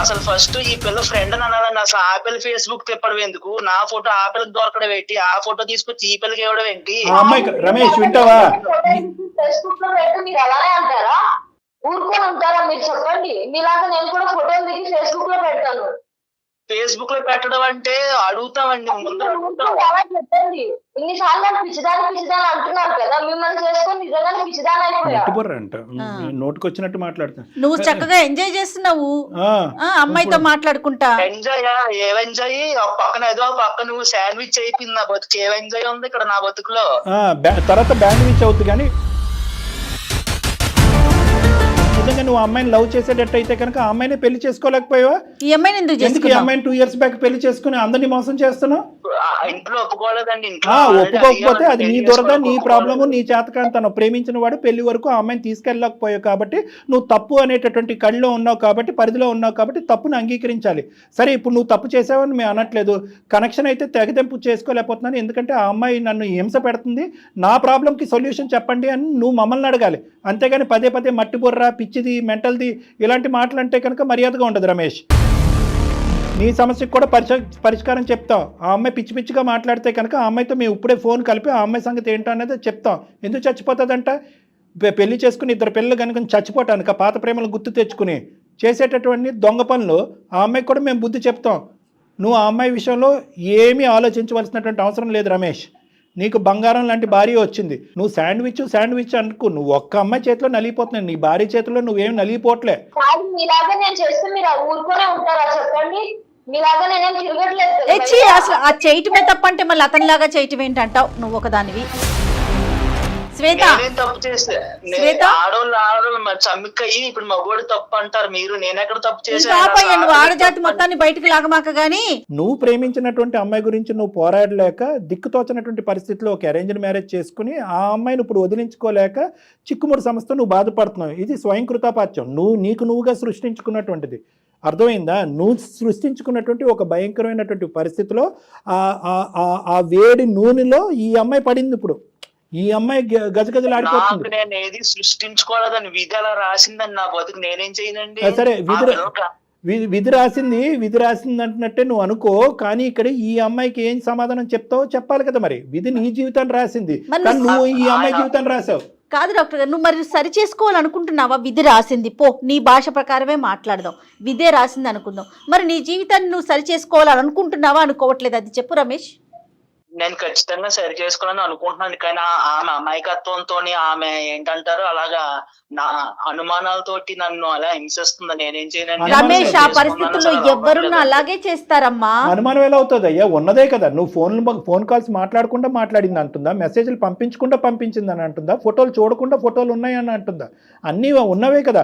అసలు ఫస్ట్ ఈ పిల్ల ఫ్రెండ్ అని అనాలండి. అసలు ఆ పిల్ల ఫేస్బుక్ తిప్పడం ఎందుకు? నా ఫోటో ఆ పిల్లకి దొరకడం ఏంటి? ఆ ఫోటో తీసుకొచ్చి ఈ పిల్లకి ఇవ్వడం ఏంటి? రమేష్ వింటావా? ఫేస్బుక్ లో పెట్టి మీరు అలానే అంటారా? ఊరుకొని ఉంటారా? మీరు చెప్పండి. మీలాగా నేను కూడా ఫోటోలు దిగి ఫేస్బుక్ లో పెడతాను. ఫేస్బుక్ లో పెట్టడం అంటే అడుగుతామండి ముందు. చెప్పండి, ఇన్నిసార్లు పిచ్చిదాని అంటున్నారు కదా, మిమ్మల్ని చేసుకొని నిజంగానే పిచ్చిదాని అయిపోయా. నోటుకు వచ్చినట్టు మాట్లాడుతా. నువ్వు చక్కగా ఎంజాయ్ చేస్తున్నావు అమ్మాయితో మాట్లాడుకుంటా. ఎంజాయ్ ఏం ఎంజాయ్? పక్కన ఏదో పక్క నువ్వు శాండ్విచ్ అయిపోయింది నా బతుకు. ఏం ఎంజాయ్ ఉంది ఇక్కడ నా బతుకులో? తర్వాత బ్యాండ్విచ్ అవుతుంది. కానీ నిజంగా నువ్వు అమ్మాయిని లవ్ చేసేటట్టయితే కనుక ఆ అమ్మాయిని పెళ్లి చేసుకోలేకపోయావా? ఈ అమ్మాయిని ఎందుకు ఈ అమ్మాయిని 2 years బ్యాక్ పెళ్లి చేసుకుని అందరినీ మోసం చేస్తున్నావు? ఇంట్లో ఒప్పుకోలేదండి. ఒప్పుకోకపోతే అది నీ దురద, నీ ప్రాబ్లము, నీ చేతకాంతనం. ప్రేమించిన వాడు పెళ్లి వరకు ఆ అమ్మాయిని తీసుకెళ్ళకపోయావు కాబట్టి నువ్వు తప్పు అనేటటువంటి కళ్ళలో ఉన్నావు కాబట్టి, పరిధిలో ఉన్నావు కాబట్టి తప్పును అంగీకరించాలి. సరే, ఇప్పుడు నువ్వు తప్పు చేసావని మేము అనట్లేదు. కనెక్షన్ అయితే తెగదెంపు చేసుకోలేకపోతున్నాను, ఎందుకంటే ఆ అమ్మాయి నన్ను హింస పెడుతుంది, నా ప్రాబ్లంకి సొల్యూషన్ చెప్పండి అని నువ్వు మమ్మల్ని అడగాలి. అంతేగాని పదే పదే మట్టి బుర్ర, పిచ్చిది, మెంటల్ది ఇలాంటి మాటలు అంటే కనుక మర్యాదగా ఉండదు రమేష్. నీ సమస్యకు కూడా పరిష్కారం చెప్తాం. ఆ అమ్మాయి పిచ్చి పిచ్చిగా మాట్లాడితే కనుక ఆ అమ్మాయితో మేము ఇప్పుడే ఫోన్ కలిపి ఆ అమ్మాయి సంగతి ఏంటో అనేది చెప్తాం. ఎందుకు చచ్చిపోతుందంట? పెళ్లి చేసుకుని 2 పిల్లలు కనుక చచ్చిపోటానికి పాత ప్రేమలు గుర్తు తెచ్చుకుని చేసేటటువంటి దొంగ పనులు ఆ అమ్మాయికి కూడా మేము బుద్ధి చెప్తాం. నువ్వు ఆ అమ్మాయి విషయంలో ఏమీ ఆలోచించవలసినటువంటి అవసరం లేదు రమేష్. నీకు బంగారం లాంటి భార్య వచ్చింది. నువ్వు శాండ్విచ్ అనుకో, నువ్వు ఒక్క అమ్మాయి చేతిలో నలిగిపోతున్నావు, నీ భార్య చేతిలో నువ్వేం నలిగిపోవట్లే. మీలాగా నేను చేస్తే మీరు ఊరుకునే ఉంటారా చెప్పండి? మీలాగా నేనేం తిరగట్లేదు. అసలు ఆ చేయటమే తప్పంటే మళ్ళీ అతనిలాగా చేయటం ఏంటంటావు నువ్వు ఒకదానివి? శ్వేత, తప్పు చేస్తే ఆడోళ్ళు మరి చమ్మిక్కయ్యి ఇప్పుడు మగోడు తప్పు అంటారు మీరు. నేను ఎక్కడ తప్పు చేశాను? నువ్వు ఆడజాతి మొత్తాన్ని బయటకు లాగమాక గానీ. నువ్వు ప్రేమించినటువంటి అమ్మాయి గురించి నువ్వు పోరాడలేక దిక్కుతోచినటువంటి పరిస్థితిలో ఒక అరేంజ్డ్ మ్యారేజ్ చేసుకుని ఆ అమ్మాయిని ఇప్పుడు వదిలించుకోలేక చిక్కుముడి సమస్య నువ్వు బాధపడుతున్నావు. ఇది స్వయం కృతాపాత్యం, నువ్వుగా సృష్టించుకున్నటువంటిది. అర్థమైందా? నువ్వు సృష్టించుకున్నటువంటి ఒక భయంకరమైనటువంటి పరిస్థితిలో ఆ వేడి నూనెలో ఈ అమ్మాయి పడింది. ఇప్పుడు ఈ అమ్మాయి గజగజలాడిపోతుంది. నేను ఏది సృష్టించుకోలేదని విధి అలా రాసిందని నా బతుకు నేనేం చేయనండి. సరే, విధి రాసింది అంటున్నట్టే నువ్వు అనుకో, కానీ ఇక్కడ ఈ అమ్మాయికి ఏం సమాధానం చెప్తావో చెప్పాలి కదా. మరి విధి నీ జీవితాన్ని రాసింది, కానీ నువ్వు ఈ అమ్మాయి జీవితాన్ని రాసావు. కాదు డాక్టర్ గారు, నువ్వు మరి సరి చేసుకోవాలనుకుంటున్నావా? విధి రాసింది, పో నీ భాష ప్రకారమే మాట్లాడదాం, విధే రాసింది అనుకుందాం. మరి నీ జీవితాన్ని నువ్వు సరి చేసుకోవాలనుకుంటున్నావా, అనుకోవట్లేదు? అది చెప్పు రమేష్. నేను ఖచ్చితంగా సరి చేసుకోవాలని అనుకుంటున్నాను, కానీ ఆమె అమాయకత్వంతో ఆమె ఏంటంటారు అలాగా నా అనుమానాలతోటి నన్ను అలా హింసిస్తుంది. నేనేం చేయను రమేష్. ఆ పరిస్థితుల్లో ఎవరున్నా అలాగే చేస్తారమ్మా. అనుమానం ఎలా అవుతుంది అయ్యా? ఉన్నదే కదా. నువ్వు ఫోన్ కాల్స్ మాట్లాడకుండా మాట్లాడింది అంటుందా? మెసేజ్లు పంపించకుండా పంపించింది అని అంటుందా? ఫోటోలు చూడకుండా ఫోటోలు ఉన్నాయని అంటుందా? అన్నీ ఉన్నవే కదా.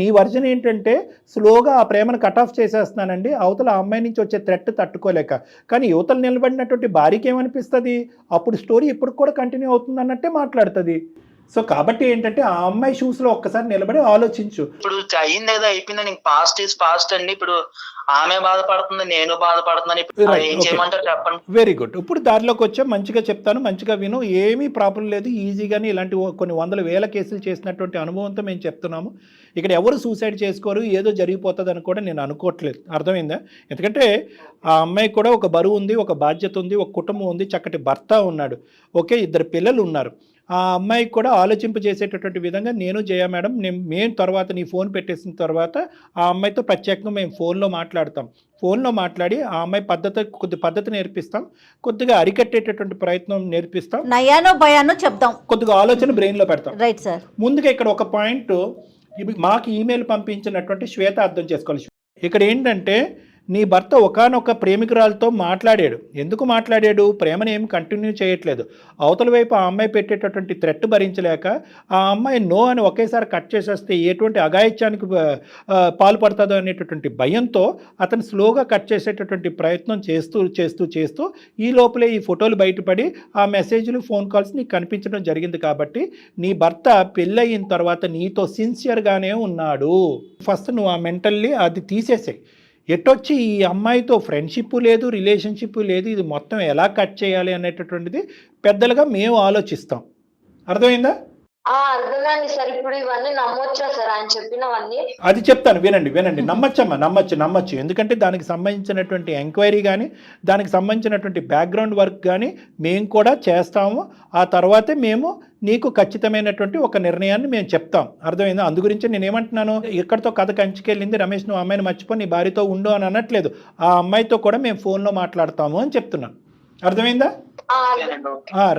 నీ వర్జన్ ఏంటంటే స్లోగా ఆ ప్రేమను కట్ ఆఫ్ చేసేస్తున్నానండి, అవతల ఆ అమ్మాయి నుంచి వచ్చే థ్రెట్ తట్టుకోలేక. కానీ యువతలు నిలబడినటువంటి భార్యకి ఏమనిపిస్తుంది? అప్పుడు స్టోరీ ఇప్పుడు కూడా కంటిన్యూ అవుతుంది అన్నట్టే మాట్లాడుతుంది. సో కాబట్టి ఏంటంటే ఆ అమ్మాయి షూస్ లో ఒక్కసారి నిలబడి ఆలోచించు. ఇప్పుడు అయింది ఏదో అయిపోయిందని, పాస్ట్ ఈజ్ పాస్ట్ అండి. ఇప్పుడు ఆమె బాధపడుతుంది, నేను బాధపడుతున్నాను. ఏం చేయమంటారు చెప్పండి? Very good. ఇప్పుడు దారిలోకి వచ్చా, మంచిగా చెప్తాను, మంచిగా విను. ఏమీ ప్రాబ్లం లేదు, ఈజీగానే ఇలాంటి కొన్ని వందల వేల కేసులు చేసినటువంటి అనుభవంతో మేము చెప్తున్నాము. ఇక్కడ ఎవరు సూసైడ్ చేసుకోరు, ఏదో జరిగిపోతుంది అని కూడా నేను అనుకోవట్లేదు. అర్థమైందా? ఎందుకంటే ఆ అమ్మాయికి కూడా ఒక బరువు ఉంది, ఒక బాధ్యత ఉంది, ఒక కుటుంబం ఉంది, చక్కటి భర్త ఉన్నాడు, ఓకే, 2 పిల్లలు ఉన్నారు. ఆ అమ్మాయికి కూడా ఆలోచింపజేసేటటువంటి విధంగా నేను జయ మేడం మేము తర్వాత నీ ఫోన్ పెట్టేసిన తర్వాత ఆ అమ్మాయితో ప్రత్యేకంగా మేము ఫోన్లో మాట్లాడతాం. ఫోన్లో మాట్లాడి ఆ అమ్మాయి కొద్ది పద్ధతి నేర్పిస్తాం, కొద్దిగా అరికట్టేటటువంటి ప్రయత్నం నేర్పిస్తాం, నయానో భయానో చెప్తాం, కొద్దిగా ఆలోచన బ్రెయిన్లో పెడతాం. Right sir. ముందుగా ఇక్కడ ఒక పాయింట్, మాకు ఈమెయిల్ పంపించినటువంటి శ్వేత అర్థం చేసుకోవాలి. ఇక్కడ ఏంటంటే నీ భర్త ఒకానొక ప్రేమికురాలతో మాట్లాడాడు. ఎందుకు మాట్లాడాడు? ప్రేమను ఏమి కంటిన్యూ చేయట్లేదు. అవతల వైపు ఆ అమ్మాయి పెట్టేటటువంటి థ్రెట్ భరించలేక ఆ అమ్మాయి నో అని ఒకేసారి కట్ చేసేస్తే ఎటువంటి అఘాయిత్యానికి పాల్పడుతుందో అనేటటువంటి భయంతో అతను స్లోగా కట్ చేసేటటువంటి ప్రయత్నం చేస్తూ ఈ లోపలే ఈ ఫోటోలు బయటపడి ఆ మెసేజ్లు, ఫోన్ కాల్స్ నీకు కనిపించడం జరిగింది. కాబట్టి నీ భర్త పెళ్ళయిన తర్వాత నీతో సిన్సియర్గానే ఉన్నాడు. ఫస్ట్ నువ్వు ఆ మెంటల్లీ అది తీసేసాయి. ఎటొచ్చి ఈ అమ్మాయితో ఫ్రెండ్షిప్ లేదు, రిలేషన్షిప్ లేదు, ఇది మొత్తం ఎలా కట్ చేయాలి అనేటటువంటిది పెద్దలుగా మేము ఆలోచిస్తాం. అర్థమైందా? అర్థమైంది సార్. ఇప్పుడు ఇవన్నీ నమ్మొచ్చా సార్ ఆయన చెప్పినవన్నీ? అది చెప్తాను, వినండి. నమ్మచ్చమ్మా, నమ్మచ్చు. ఎందుకంటే దానికి సంబంధించినటువంటి ఎంక్వైరీ కానీ, దానికి సంబంధించినటువంటి బ్యాక్గ్రౌండ్ వర్క్ కానీ మేము కూడా చేస్తాము. ఆ తర్వాతే మేము నీకు ఖచ్చితమైనటువంటి ఒక నిర్ణయాన్ని మేము చెప్తాం. అర్థమైందా? అందు గురించి నేనేమంటున్నాను, ఇక్కడితో కథ కంచికెళ్ళింది, రమేష్ నువ్వు అమ్మాయిని మర్చిపో, నీ భార్యతో ఉండు అని అనట్లేదు. ఆ అమ్మాయితో కూడా మేము ఫోన్లో మాట్లాడతాము అని చెప్తున్నాను. అర్థమైందా?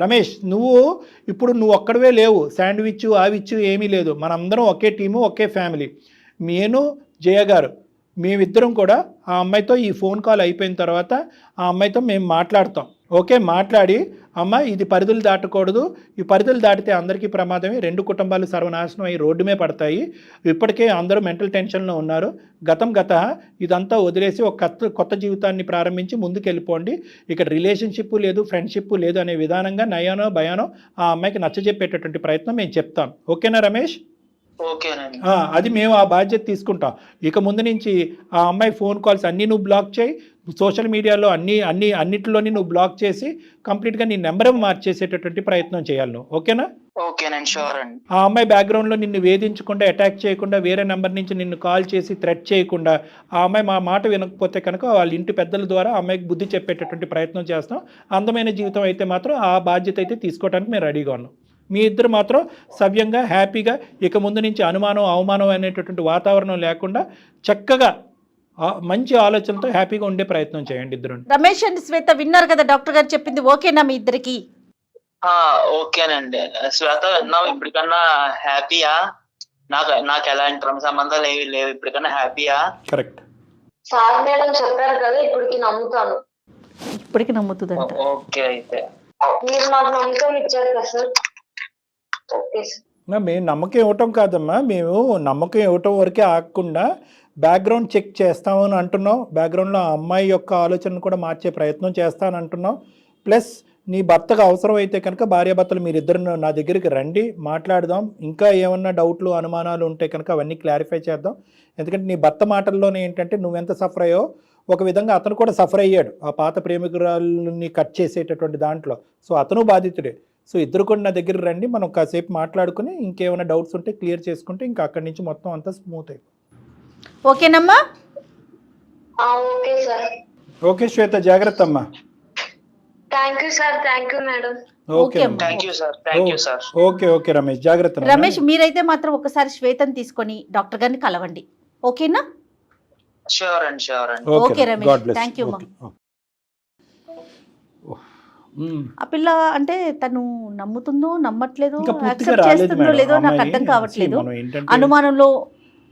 రమేష్, నువ్వు ఒక్కడవే లేవు. శాండ్విచ్ ఆవిచ్చు ఏమీ లేదు. మనందరం ఒకే టీము, ఒకే ఫ్యామిలీ. నేను జయ గారు మేమిద్దరం కూడా ఆ అమ్మాయితో ఈ ఫోన్ కాల్ అయిపోయిన తర్వాత ఆ అమ్మాయితో మేము మాట్లాడతాం. ఓకే, మాట్లాడి అమ్మ ఇది పరిధులు దాటకూడదు, ఈ పరిధులు దాటితే అందరికీ ప్రమాదమే, 2 కుటుంబాలు సర్వనాశనం అయ్యి రోడ్డు మీద పడతాయి, ఇప్పటికే అందరూ మెంటల్ టెన్షన్లో ఉన్నారు, గత ఇదంతా వదిలేసి ఒక కొత్త జీవితాన్ని ప్రారంభించి ముందుకు వెళ్ళిపోండి, ఇక్కడ రిలేషన్షిప్ లేదు, ఫ్రెండ్షిప్ లేదు అనే విధానంగా నయానో భయానో ఆ అమ్మాయికి నచ్చజెప్పేటటువంటి ప్రయత్నం మేము చెప్తాం. ఓకేనా రమేష్? ఓకేనండి. అది మేము ఆ బాధ్యత తీసుకుంటాం. ఇక ముందు నుంచి ఆ అమ్మాయి ఫోన్ కాల్స్ అన్నీ నువ్వు బ్లాక్ చేయి, సోషల్ మీడియాలో అన్నిటిలోని నువ్వు బ్లాక్ చేసి కంప్లీట్గా నీ నెంబర్ మార్చేసేటటువంటి ప్రయత్నం చేయాలి నువ్వు. ఓకేనా? ఓకేనండి, షూర్ అండి. ఆ అమ్మాయి బ్యాక్గ్రౌండ్లో నిన్ను వేధించకుండా, అటాక్ చేయకుండా, వేరే నెంబర్ నుంచి నిన్ను కాల్ చేసి థ్రెట్ చేయకుండా, ఆ అమ్మాయి మా మాట వినకపోతే కనుక వాళ్ళ ఇంటి పెద్దల ద్వారా ఆ అమ్మాయికి బుద్ధి చెప్పేటటువంటి ప్రయత్నం చేస్తాం. అందమైన జీవితం అయితే మాత్రం ఆ బాధ్యత అయితే తీసుకోవడానికి మేము రెడీగా ఉన్నాం. మీ ఇద్దరు మాత్రం సవ్యంగా హ్యాపీగా ఇక ముందు నుంచి అనుమానం అవమానం అనేటటువంటి వాతావరణం లేకుండా చక్కగా మంచి ఆలోచనతో హ్యాపీగా ఉండే ప్రయత్నం చేయండి ఇద్దరు. రమేష్ అండ్ శ్వేత విన్నారు కదా డాక్టర్ గారు చెప్పింది, ఓకేనా మీ ఇద్దరికి? ఓకేనండి. శ్వేత విన్నావు, ఇప్పటికన్నా హ్యాపీయా? నాకు ఎలాంటి క్రమ సంబంధాలు ఏవి లేవు, ఇప్పటికన్నా హ్యాపీయా? కరెక్ట్. సార్ మేడం చెప్పారు కదా, ఇప్పటికి నమ్ముతాను. ఇప్పటికి నమ్ముతుందంట. ఓకే, అయితే మీరు నాకు నమ్మకం ఇచ్చారు కదా సార్. Okay sir. మేము నమ్మకం ఇవ్వటం కాదమ్మా, మేము నమ్మకం ఇవ్వటం వరకే ఆగకుండా బ్యాక్గ్రౌండ్ చెక్ చేస్తామని అంటున్నాం, బ్యాక్గ్రౌండ్లో ఆ అమ్మాయి యొక్క ఆలోచనను కూడా మార్చే ప్రయత్నం చేస్తానని అంటున్నాం. ప్లస్ నీ భర్తకు అవసరం అయితే కనుక భార్యాభర్తలు మీరిద్దరు నా దగ్గరికి రండి, మాట్లాడదాం, ఇంకా ఏమన్నా డౌట్లు అనుమానాలు ఉంటే కనుక అవన్నీ క్లారిఫై చేద్దాం. ఎందుకంటే నీ భర్త మాటల్లోనే ఏంటంటే నువ్వెంత సఫర్ అయ్యో ఒక విధంగా అతను కూడా సఫర్ అయ్యాడు ఆ పాత ప్రేమికురాలని కట్ చేసేటటువంటి దాంట్లో. సో అతను బాధితుడే. సో ఇద్దరు కూడా నా దగ్గరికి రండి, మనం కాసేపు మాట్లాడుకుని ఇంకేమైనా డౌట్స్ ఉంటే క్లియర్ చేసుకుంటే ఇంకా అక్కడి నుంచి మొత్తం అంతా స్మూత్ అయిపోతుంది. ఓకేనమ్మా? Okay sir. ఓకే శ్వేత, జాగ్రత్త అమ్మా. Thank you sir. Thank you madam. Okay thank you sir. Thank you sir. Okay Ramesh, జాగ్రత్త. రమేష్ మీరైతే మాత్రం ఒకసారి శ్వేతను తీసుకొని డాక్టర్ గారిని కలవండి, ఓకేనా? షూర్ అండి, షూర్ అండి. ఓకే రమేష్, థ్యాంక్ యూ అమ్మా. ఆ పిల్ల అంటే తను నమ్ముతుందో నమ్మట్లేదో, యాక్సెప్ట్ చేస్తుందో లేదో నాకు అర్థం కావట్లేదు. అనుమానంలో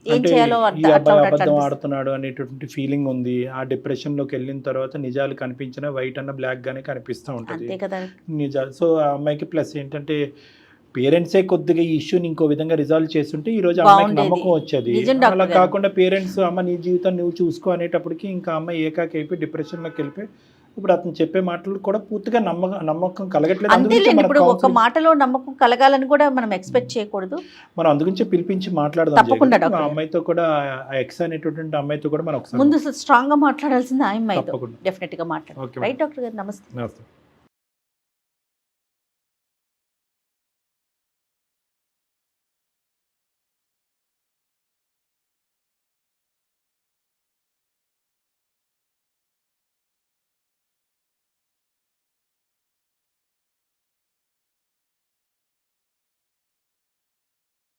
ఏం చేయాలో అబద్ధం ఆడుతున్నాడు అనేటువంటి ఫీలింగ్ ఉంది. ఆ డిప్రెషన్ లోకి వెళ్ళిన తర్వాత నిజాలు కనిపించిన వైట్ అన్న బ్లాక్ గానే కనిపిస్తూ ఉంటుంది నిజాలు. సో ఆ అమ్మాయికి ప్లస్ ఏంటంటే పేరెంట్సే కొద్దిగా ఈ ఇష్యూని ఇంకో విధంగా రిజాల్వ్ చేస్తుంటే ఈ రోజు అమ్మాయికి నమ్మకం వచ్చేది. అలా కాకుండా పేరెంట్స్ అమ్మ నీ జీవితం నువ్వు చూసుకో అనేటప్పటికి ఇంకా అమ్మాయి ఏకాకి అయిపోయి డిప్రెషన్ లోకి వెళ్ళిపోయి ఇప్పుడు అతను చెప్పే మాటలు కూడా పూర్తిగా నమ్మకం కలగట్లేదు. ఇప్పుడు ఒక మాటలో నమ్మకం కలగాలని కూడా మనం ఎక్స్పెక్ట్ చేయకూడదు. మనం అందుగురించి పిలిపించి మాట్లాడదాం. ఆ అమ్మాయితో కూడా ఎక్స్ అనేటటువంటి అమ్మాయితో కూడా మనం ముందు స్ట్రాంగ్ గా మాట్లాడాల్సింది ఆ అమ్మాయితో. డెఫినెట్ గా మాట్లాడాలి. రైట్ డాక్టర్ గారు, నమస్తే.